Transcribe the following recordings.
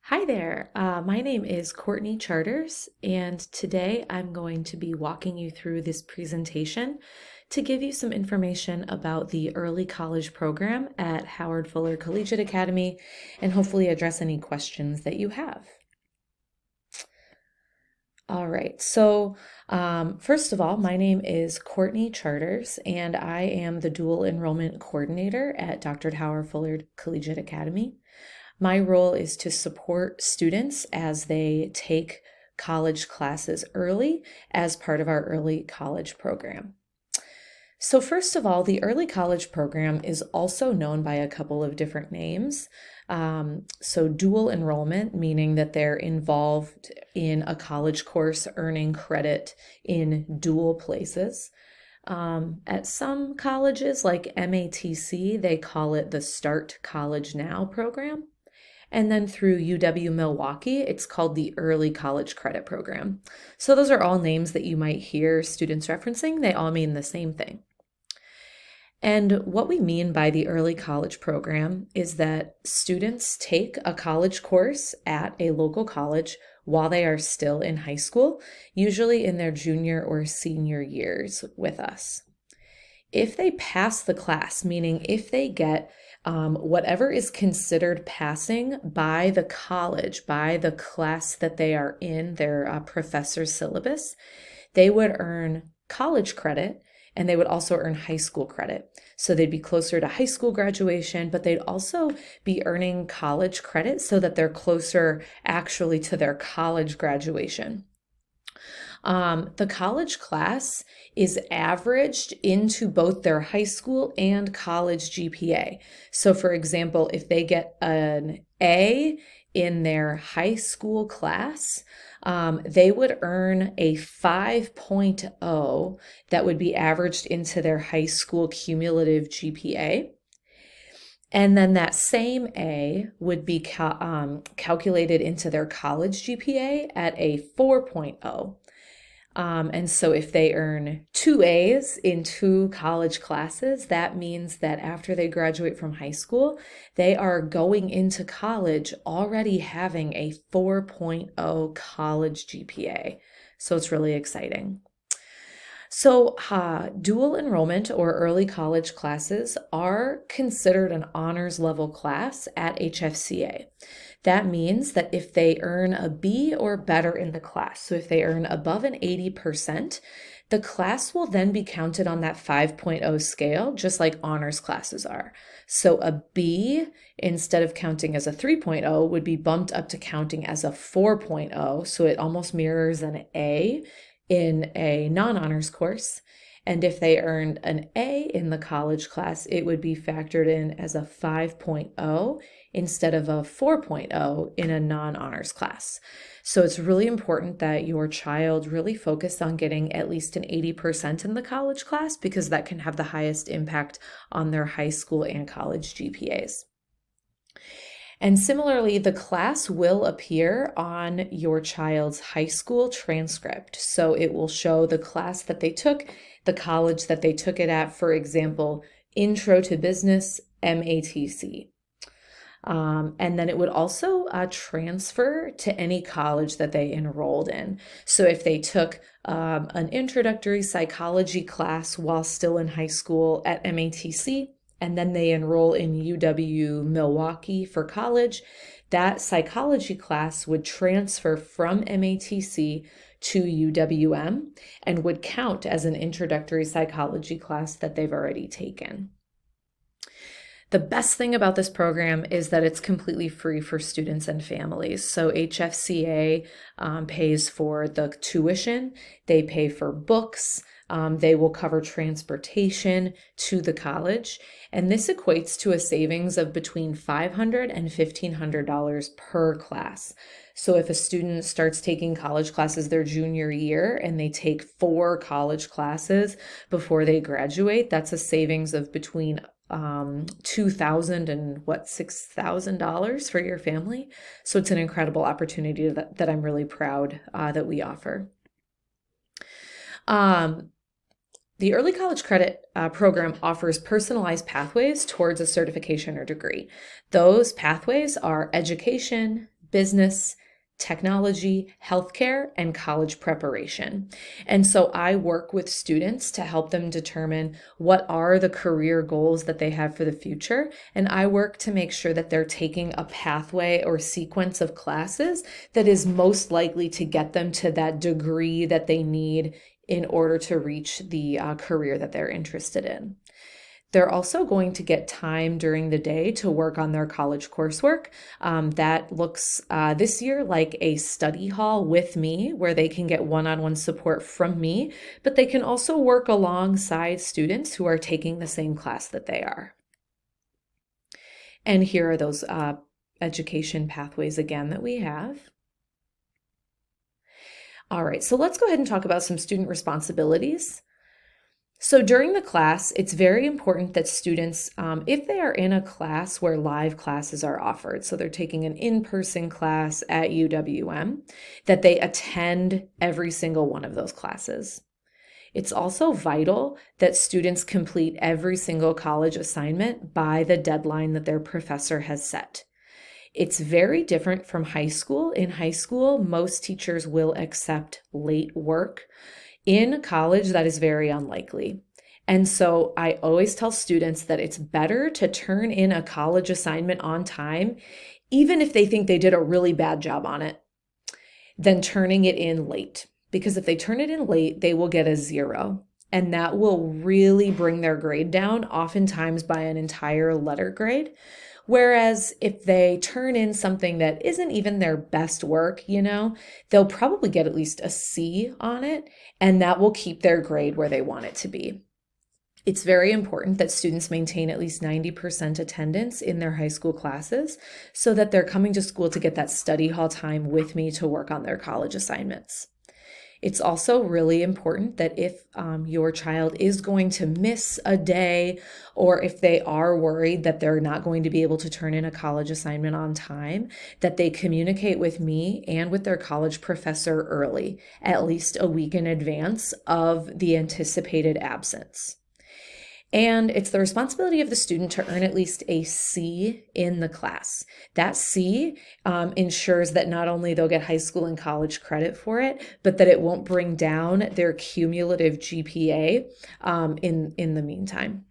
Hi there. My name is Courtney Charters, and today I'm going to be walking you through this presentation to give you some information about the early college program at Howard Fuller Collegiate Academy and hopefully address any questions that you have. All right, first of all, my name is Courtney Charters, and I am the dual enrollment coordinator at Dr. Howard Fuller Collegiate Academy. My role is to support students as they take college classes early as part of our early college program. So first of all, the early college program is also known by a couple of different names. So dual enrollment, meaning that they're involved in a college course earning credit in dual places. At some colleges like MATC, they call it the Start College Now program. And then through UW-Milwaukee, it's called the Early College Credit Program. So those are all names that you might hear students referencing. They all mean the same thing. And what we mean by the early college program is that students take a college course at a local college while they are still in high school, usually in their junior or senior years with us. If they pass the class, meaning if they get whatever is considered passing by the college, by the class that they are in, their professor's syllabus, they would earn college credit and they would also earn high school credit. So they'd be closer to high school graduation, but they'd also be earning college credit so that they're closer actually to their college graduation. The college class is averaged into both their high school and college GPA. So for example, if they get an A in their high school class, they would earn a 5.0 that would be averaged into their high school cumulative GPA. And then that same A would be calculated into their college GPA at a 4.0. And so if they earn 2 A's in 2 college classes, that means that after they graduate from high school, they are going into college already having a 4.0 college GPA. So it's really exciting. So, dual enrollment or early college classes are considered an honors level class at HFCA. That means that if they earn a B or better in the class, so if they earn above an 80%, the class will then be counted on that 5.0 scale, just like honors classes are. So a B, instead of counting as a 3.0, would be bumped up to counting as a 4.0, so it almost mirrors an A in a non-honors course. And if they earned an A in the college class, it would be factored in as a 5.0 instead of a 4.0 in a non-honors class. So it's really important that your child really focus on getting at least an 80% in the college class because that can have the highest impact on their high school and college GPAs. And similarly, the class will appear on your child's high school transcript. So it will show the class that they took, the college that they took it at, for example, Intro to Business, MATC. And then it would also transfer to any college that they enrolled in. So if they took an introductory psychology class while still in high school at MATC, and then they enroll in UW-Milwaukee for college, that psychology class would transfer from MATC to UWM and would count as an introductory psychology class that they've already taken. The best thing about this program is that it's completely free for students and families. So HFCA pays for the tuition, they pay for books, they will cover transportation to the college, and this equates to a savings of between $500 and $1,500 per class. So if a student starts taking college classes their junior year and they take 4 college classes before they graduate, that's a savings of between $2,000 and $6,000 for your family. So it's an incredible opportunity that I'm really proud that we offer. The Early College Credit program offers personalized pathways towards a certification or degree. Those pathways are education, business, technology, healthcare, and college preparation. And so I work with students to help them determine what are the career goals that they have for the future. And I work to make sure that they're taking a pathway or sequence of classes that is most likely to get them to that degree that they need in order to reach the career that they're interested in. They're also going to get time during the day to work on their college coursework. That looks this year like a study hall with me where they can get one-on-one support from me, but they can also work alongside students who are taking the same class that they are. And here are those education pathways again that we have. All right, so let's go ahead and talk about some student responsibilities. So during the class, it's very important that students, if they are in a class where live classes are offered, so they're taking an in-person class at UWM, that they attend every single one of those classes. It's also vital that students complete every single college assignment by the deadline that their professor has set. It's very different from high school. In high school, most teachers will accept late work. In college, that is very unlikely. And so I always tell students that it's better to turn in a college assignment on time, even if they think they did a really bad job on it, than turning it in late. Because if they turn it in late, they will get a 0. And that will really bring their grade down, oftentimes by an entire letter grade. Whereas if they turn in something that isn't even their best work, they'll probably get at least a C on it, and that will keep their grade where they want it to be. It's very important that students maintain at least 90% attendance in their high school classes so that they're coming to school to get that study hall time with me to work on their college assignments. It's also really important that if your child is going to miss a day, or if they are worried that they're not going to be able to turn in a college assignment on time, that they communicate with me and with their college professor early, at least a week in advance of the anticipated absence. And it's the responsibility of the student to earn at least a C in the class. That C ensures that not only they'll get high school and college credit for it, but that it won't bring down their cumulative GPA in the meantime.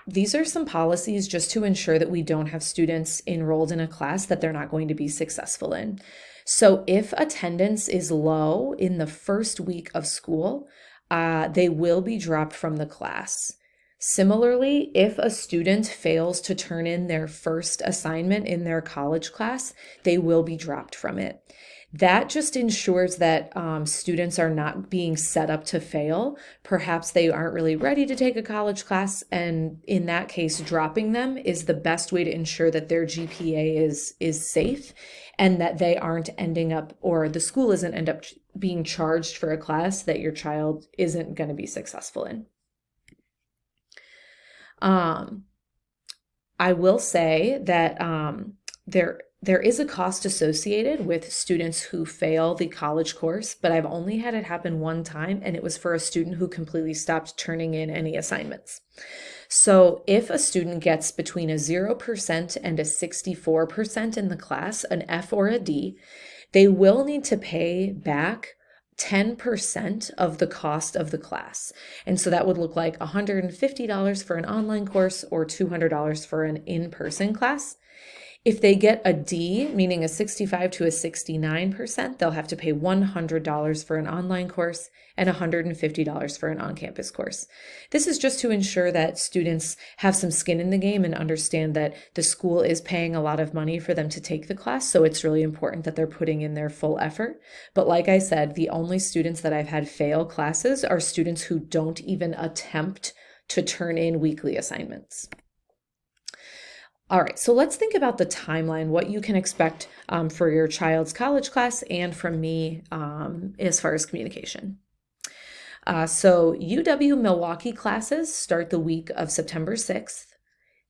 These are some policies just to ensure that we don't have students enrolled in a class that they're not going to be successful in. So if attendance is low in the first week of school, they will be dropped from the class. Similarly, if a student fails to turn in their first assignment in their college class, they will be dropped from it. That just ensures that students are not being set up to fail. Perhaps they aren't really ready to take a college class, and in that case, dropping them is the best way to ensure that their GPA is safe and that they aren't ending up, or the school isn't end up being charged for a class that your child isn't going to be successful in. I will say that there is a cost associated with students who fail the college course, but I've only had it happen one time, and it was for a student who completely stopped turning in any assignments. So if a student gets between a 0% and a 64% in the class, an F or a D, they will need to pay back 10% of the cost of the class. And so that would look like $150 for an online course or $200 for an in-person class. If they get a D, meaning a 65 to a 69%, they'll have to pay $100 for an online course and $150 for an on-campus course. This is just to ensure that students have some skin in the game and understand that the school is paying a lot of money for them to take the class, so it's really important that they're putting in their full effort. But like I said, the only students that I've had fail classes are students who don't even attempt to turn in weekly assignments. All right, so let's think about the timeline, what you can expect for your child's college class and from me as far as communication. So UW Milwaukee classes start the week of September 6th.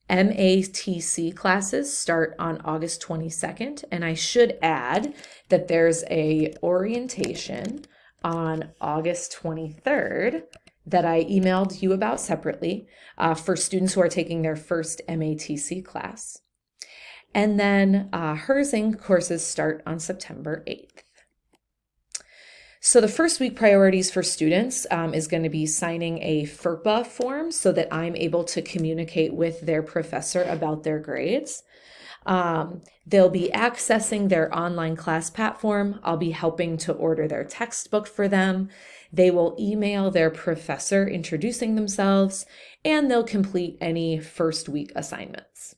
MATC classes start on August 22nd. And I should add that there's a orientation on August 23rd that I emailed you about separately for students who are taking their first MATC class. And then Herzing courses start on September 8th. So the first week priorities for students is going to be signing a FERPA form so that I'm able to communicate with their professor about their grades. They'll be accessing their online class platform. I'll be helping to order their textbook for them. They will email their professor introducing themselves, and they'll complete any first week assignments.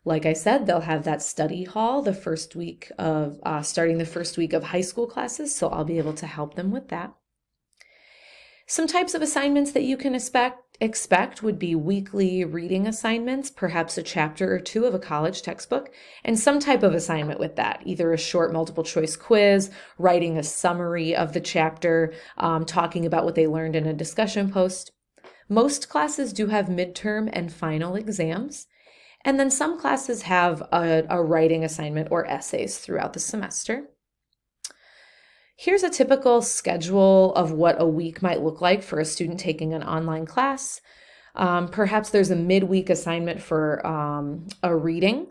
Like I said, they'll have that study hall the first week of, starting the first week of high school classes, so I'll be able to help them with that. Some types of assignments that you can expect would be weekly reading assignments, perhaps a chapter or two of a college textbook, and some type of assignment with that, either a short multiple choice quiz, writing a summary of the chapter, talking about what they learned in a discussion post. Most classes do have midterm and final exams. And then some classes have a writing assignment or essays throughout the semester. Here's a typical schedule of what a week might look like for a student taking an online class. Perhaps there's a midweek assignment for a reading.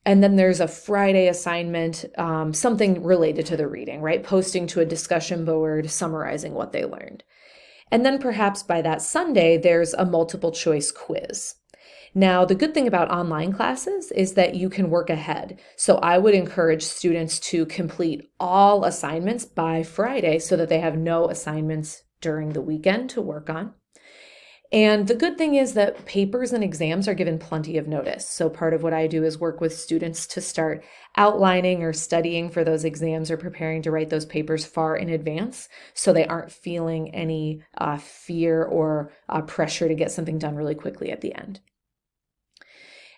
And then there's a Friday assignment, something related to the reading, right? Posting to a discussion board, summarizing what they learned. And then perhaps by that Sunday, there's a multiple choice quiz. Now, the good thing about online classes is that you can work ahead. So I would encourage students to complete all assignments by Friday so that they have no assignments during the weekend to work on. And the good thing is that papers and exams are given plenty of notice. So part of what I do is work with students to start outlining or studying for those exams or preparing to write those papers far in advance so they aren't feeling any fear or pressure to get something done really quickly at the end.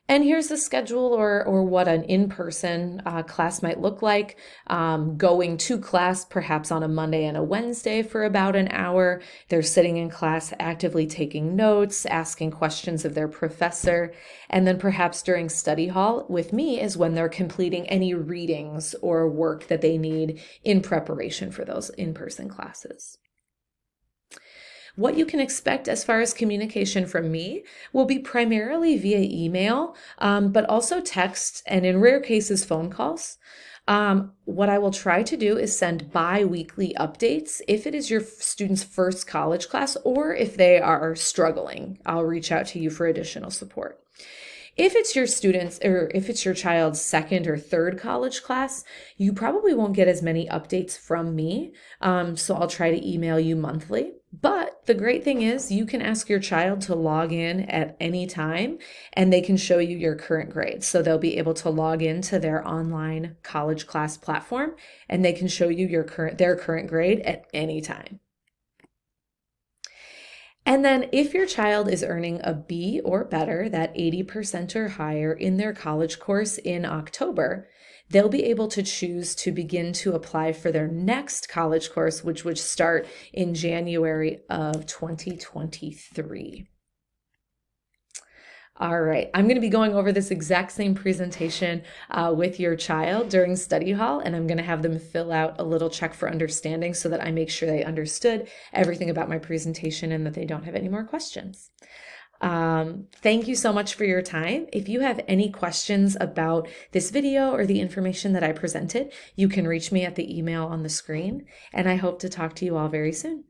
And here's the schedule or what an in-person class might look like. Going to class perhaps on a Monday and a Wednesday for about an hour. They're sitting in class actively taking notes, asking questions of their professor. And then perhaps during study hall with me is when they're completing any readings or work that they need in preparation for those in-person classes. What you can expect as far as communication from me will be primarily via email, but also text and in rare cases, phone calls. What I will try to do is send bi-weekly updates if it is your student's first college class or if they are struggling. I'll reach out to you for additional support. If it's your students or if it's your child's second or third college class, you probably won't get as many updates from me. So I'll try to email you monthly. But the great thing is you can ask your child to log in at any time and they can show you your current grades. So they'll be able to log into their online college class platform and they can show you their current grade at any time. And then if your child is earning a B or better, that 80% or higher in their college course in October, they'll be able to choose to begin to apply for their next college course, which would start in January of 2023. All right, I'm going to be going over this exact same presentation with your child during study hall, and I'm going to have them fill out a little check for understanding so that I make sure they understood everything about my presentation and that they don't have any more questions. Thank you so much for your time. If you have any questions about this video or the information that I presented, you can reach me at the email on the screen, and I hope to talk to you all very soon.